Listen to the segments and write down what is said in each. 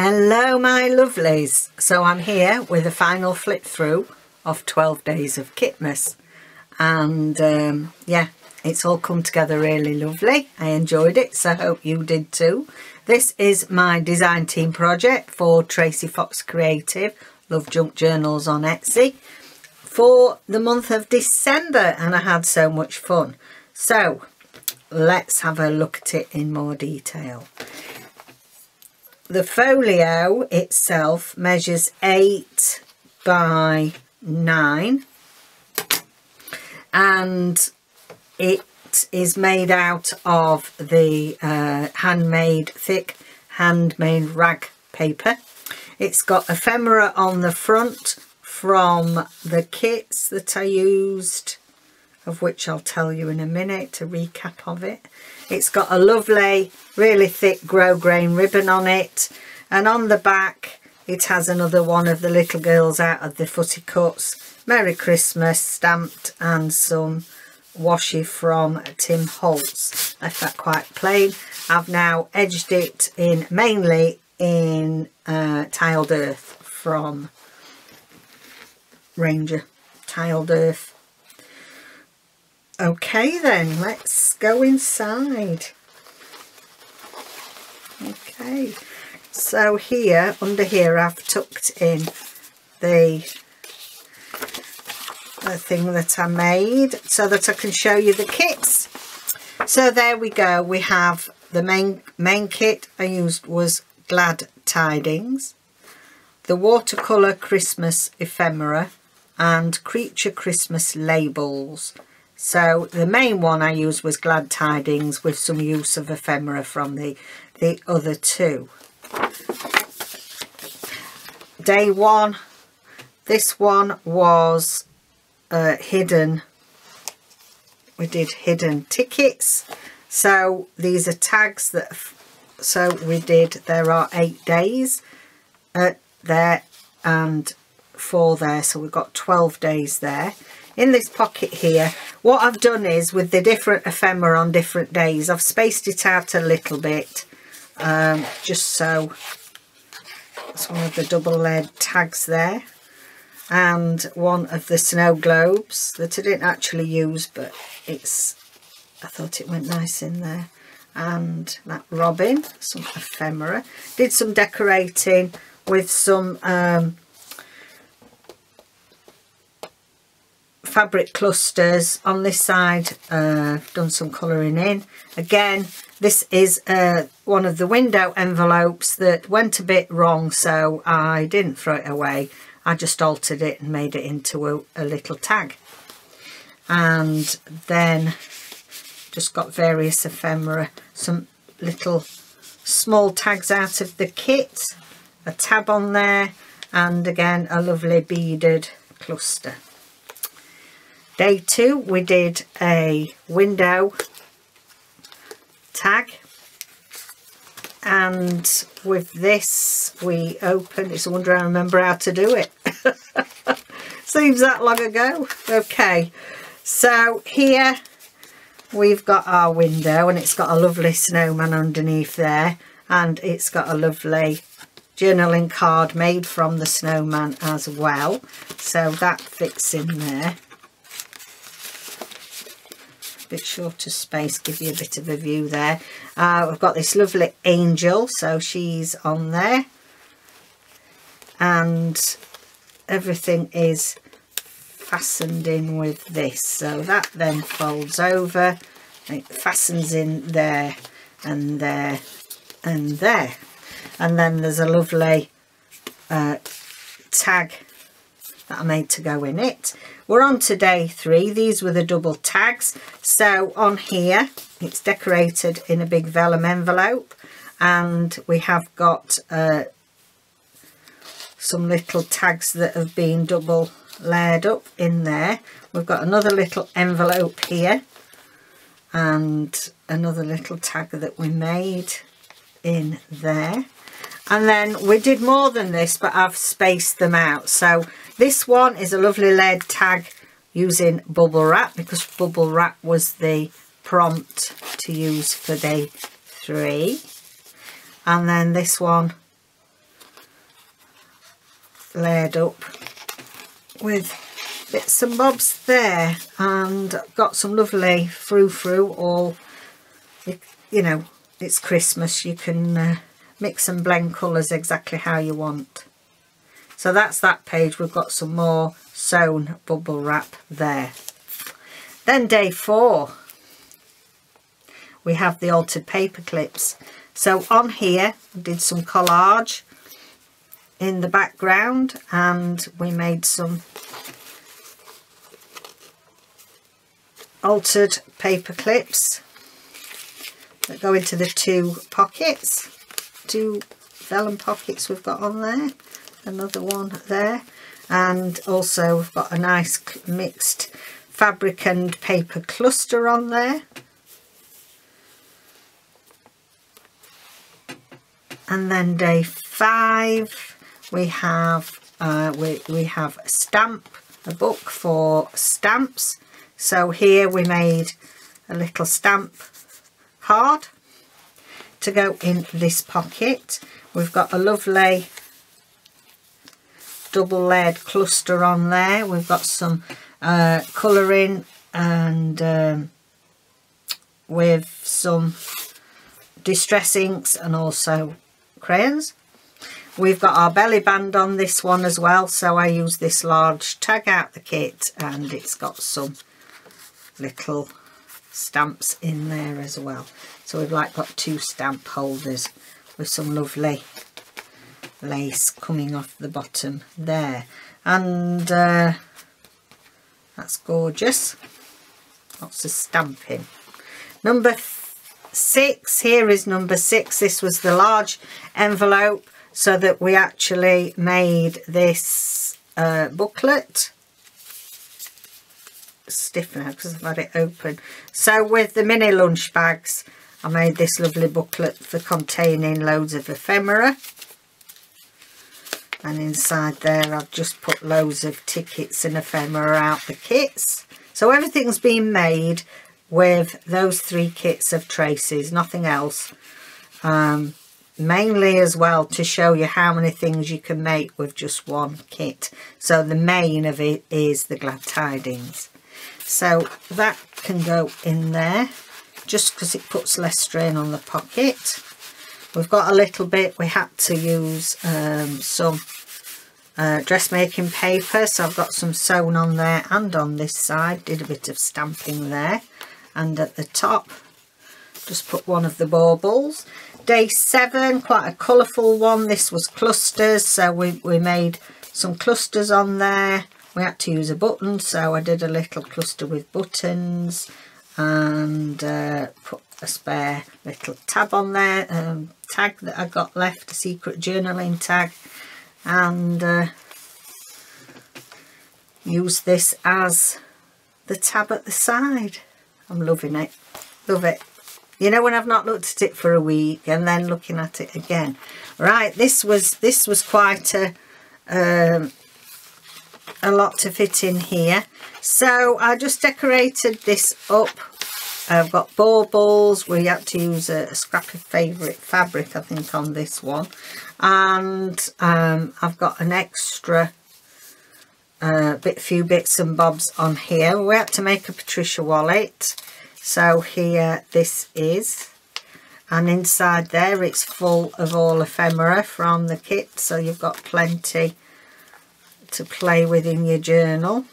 Hello my lovelies, so I'm here with a final flip through of 12 days of Kitmas, and yeah, it's all come together really lovely. I enjoyed it, so I hope you did too. This is my design team project for Tracie Fox Creative, Love Junk Journals on Etsy, for the month of December, and I had so much fun. So let's have a look at it in more detail. The folio itself measures 8 by 9 and it is made out of the thick handmade rag paper. It's got ephemera on the front from the kits that I used, of which I'll tell you in a minute, a recap of it. It's got a lovely, really thick grosgrain ribbon on it, and on the back it has another one of the little girls out of the footy cuts, Merry Christmas stamped, and some washi from Tim Holtz. Left that quite plain. I've now edged it in mainly in tiled earth from Ranger Tiled Earth. Okay then, let's go inside. Okay, so here, under here, I've tucked in the thing that I made so that I can show you the kits. So there we go, we have the main kit I used was Glad Tidings, the Watercolour Christmas Ephemera, and Creature Christmas labels. So the main one I used was Glad Tidings with some use of ephemera from the other two. Day one, this one was hidden. We did hidden tickets. So these are tags that, so we did, there are 8 days there and 4 there. So we've got 12 days there. In this pocket here, what I've done is with the different ephemera on different days, I've spaced it out a little bit, just so it's one of the double lead tags there, and one of the snow globes that I didn't actually use, but I thought it went nice in there, and that robin, some ephemera. Did some decorating with some fabric clusters on this side. Done some colouring in. Again, this is one of the window envelopes that went a bit wrong, so I didn't throw it away. I just altered it and made it into a little tag. And then just got various ephemera, some little small tags out of the kit, a tab on there, and again a lovely beaded cluster. Day 2, we did a window tag, and with this we open, it's a wonder I remember how to do it. Seems that long ago. Okay, so here we've got our window, and it's got a lovely snowman underneath there, and it's got a lovely journaling card made from the snowman as well, so that fits in there. Bit shorter space, give you a bit of a view there. We've got this lovely angel, so she's on there, and everything is fastened in with this, so that then folds over, it fastens in there and there and there, and then there's a lovely tag that I made to go in it. We're on to day 3. These were the double tags. So on here it's decorated in a big vellum envelope, and we have got some little tags that have been double layered up in there. We've got another little envelope here and another little tag that we made in there. And then we did more than this, but I've spaced them out. So this one is a lovely lead tag using bubble wrap, because bubble wrap was the prompt to use for day 3. And then this one layered up with bits and bobs there, and got some lovely frou-frou, all, you know, it's Christmas, you can mix and blend colours exactly how you want. So that's that page. We've got some more sewn bubble wrap there. Then day 4, we have the altered paper clips. So on here we did some collage in the background, and we made some altered paper clips that go into the 2 pockets, 2 vellum pockets we've got on there, another one there, and also we've got a nice mixed fabric and paper cluster on there. And then day 5 we have we have a book for stamps. So here we made a little stamp card to go in this pocket. We've got a lovely double layered cluster on there. We've got some colouring and with some distress inks and also crayons. We've got our belly band on this one as well, so I use this large tag out the kit, and it's got some little stamps in there as well. So we've like got 2 stamp holders with some lovely lace coming off the bottom there, and that's gorgeous. Lots of stamping. Number 6, here is number 6. This was the large envelope, so that we actually made this booklet. Stiff now because I've had it open. So with the mini lunch bags, I made this lovely booklet for containing loads of ephemera, and inside there I've just put loads of tickets and ephemera out the kits. So everything's been made with those 3 kits of traces, nothing else. Mainly as well to show you how many things you can make with just 1 kit. So the main of it is the Glad Tidings. So that can go in there just because it puts less strain on the pocket. We've got a little bit, we had to use some dressmaking paper, so I've got some sewn on there and on this side, did a bit of stamping there, and at the top just put one of the baubles. Day 7, quite a colourful one. This was clusters, so we made some clusters on there. We had to use a button, so I did a little cluster with buttons and put a spare little tab on there, tag that I got left, a secret journaling tag, and use this as the tab at the side. I'm loving it, love it. You know, when I've not looked at it for a week and then looking at it again. Right, this was quite a lot to fit in here. So I just decorated this up. I've got baubles. We had to use a scrap of favourite fabric, I think, on this one. And I've got an extra few bits and bobs on here. We had to make a Patricia wallet. So here this is, and inside there it's full of all ephemera from the kit, so you've got plenty to play with in your journal.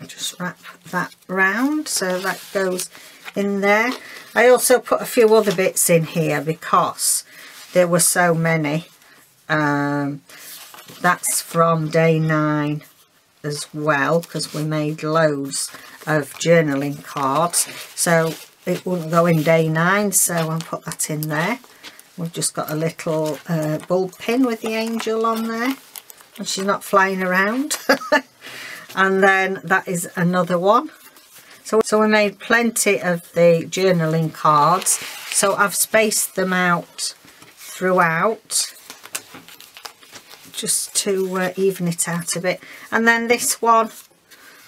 I'll just wrap that round so that goes in there. I also put a few other bits in here because there were so many. That's from day 9 as well, because we made loads of journaling cards, so it wouldn't go in day 9, so I'll put that in there. We've just got a little bulb pin with the angel on there, and she's not flying around. And then that is another one. So we made plenty of the journaling cards, so I've spaced them out throughout just to even it out a bit. And then this one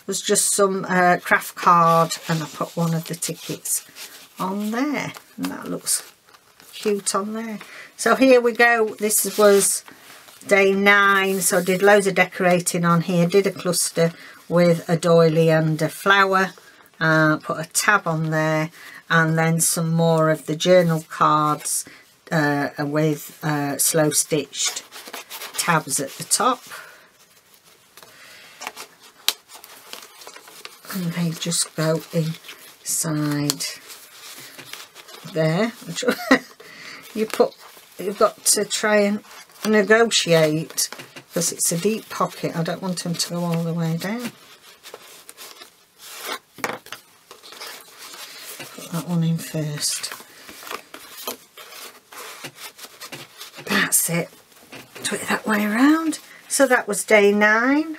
was just some craft card, and I put one of the tickets on there, and that looks cute on there. So here we go. This was day 9, so I did loads of decorating on here. Did a cluster with a doily and a flower. Put a tab on there, and then some more of the journal cards with slow stitched tabs at the top. And they just go inside there. You've got to try and negotiate, because it's a deep pocket. I don't want them to go all the way down. Put that one in first. That's it. Do it that way around. So that was day 9.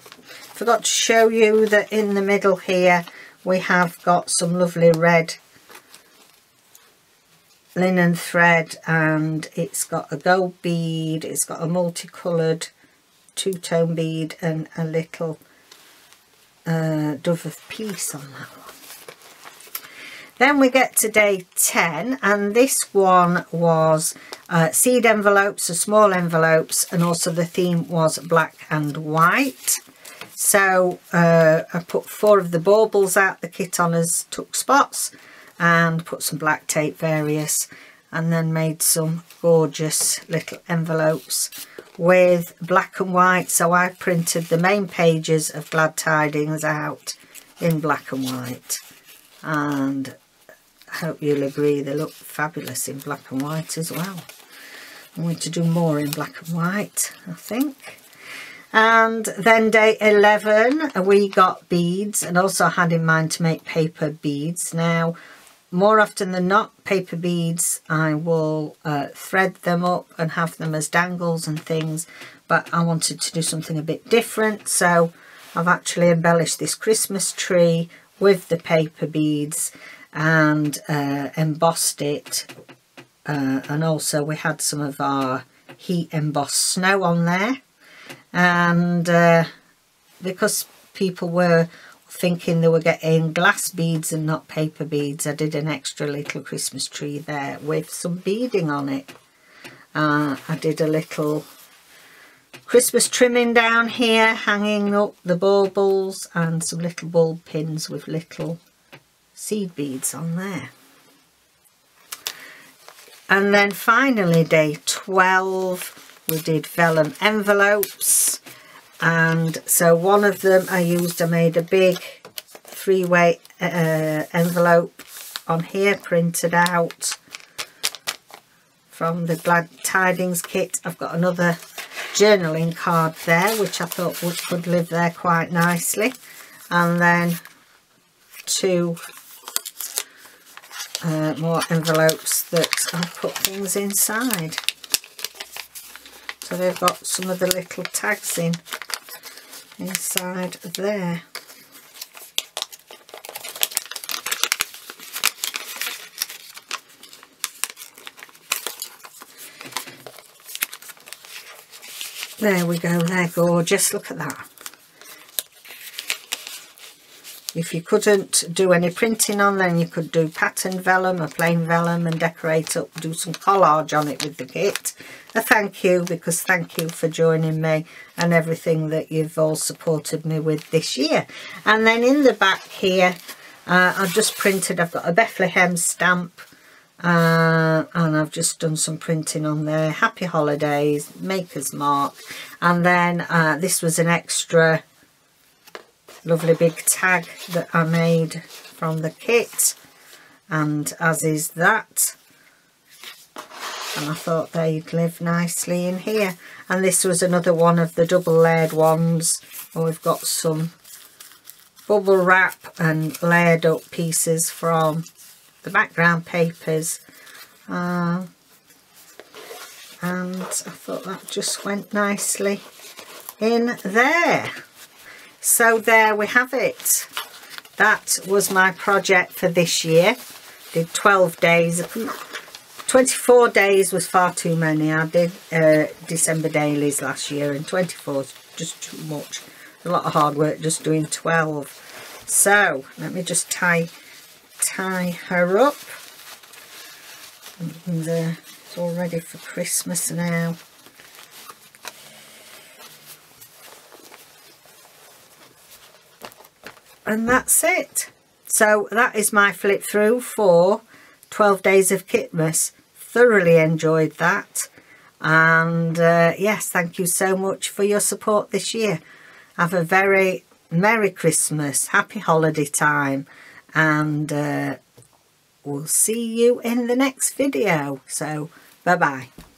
Forgot to show you that in the middle here we have got some lovely red linen thread, and it's got a gold bead, it's got a multicoloured 2-tone bead, and a little dove of peace on that one. Then we get to day 10, and this one was seed envelopes, so small envelopes, and also the theme was black and white. So I put 4 of the baubles out the kit on as tuck spots, and put some black tape various, and then made some gorgeous little envelopes with black and white. So I printed the main pages of Glad Tidings out in black and white, and I hope you'll agree they look fabulous in black and white as well. I'm going to do more in black and white, I think. And then day 11 we got beads, and also had in mind to make paper beads. Now more often than not, paper beads I will thread them up and have them as dangles and things, but I wanted to do something a bit different, so I've actually embellished this Christmas tree with the paper beads and embossed it, and also we had some of our heat embossed snow on there. And because people were thinking they were getting glass beads and not paper beads, I did an extra little Christmas tree there with some beading on it. I did a little Christmas trimming down here, hanging up the baubles, and some little bulb pins with little seed beads on there. And then finally day 12 we did vellum envelopes, and so one of them I made a big 3-way envelope on here, printed out from the Glad Tidings kit. I've got another journaling card there which I thought could live there quite nicely, and then 2 more envelopes that I put things inside. So they've got some of the little tags inside there. There we go, they're gorgeous, look at that. If you couldn't do any printing on them, you could do pattern vellum or plain vellum and decorate up, do some collage on it with the kit. A thank you, because thank you for joining me and everything that you've all supported me with this year. And then in the back here, I've just printed, I've got a Bethlehem stamp, and I've just done some printing on there. Happy Holidays, Maker's Mark. And then this was an extra lovely big tag that I made from the kit, and as is that, and I thought they'd live nicely in here. And this was another one of the double layered ones, and we've got some bubble wrap and layered up pieces from the background papers, and I thought that just went nicely in there. So there we have it. That was my project for this year. Did 12 days. 24 days was far too many. I did December dailies last year, and 24 is just too much. A lot of hard work just doing 12. So let me just tie her up. And It's all ready for Christmas now. And that's it. So that is my flip through for 12 days of Kitmas. Thoroughly enjoyed that. And yes, thank you so much for your support this year. Have a very Merry Christmas, happy holiday time, and we'll see you in the next video. So bye bye.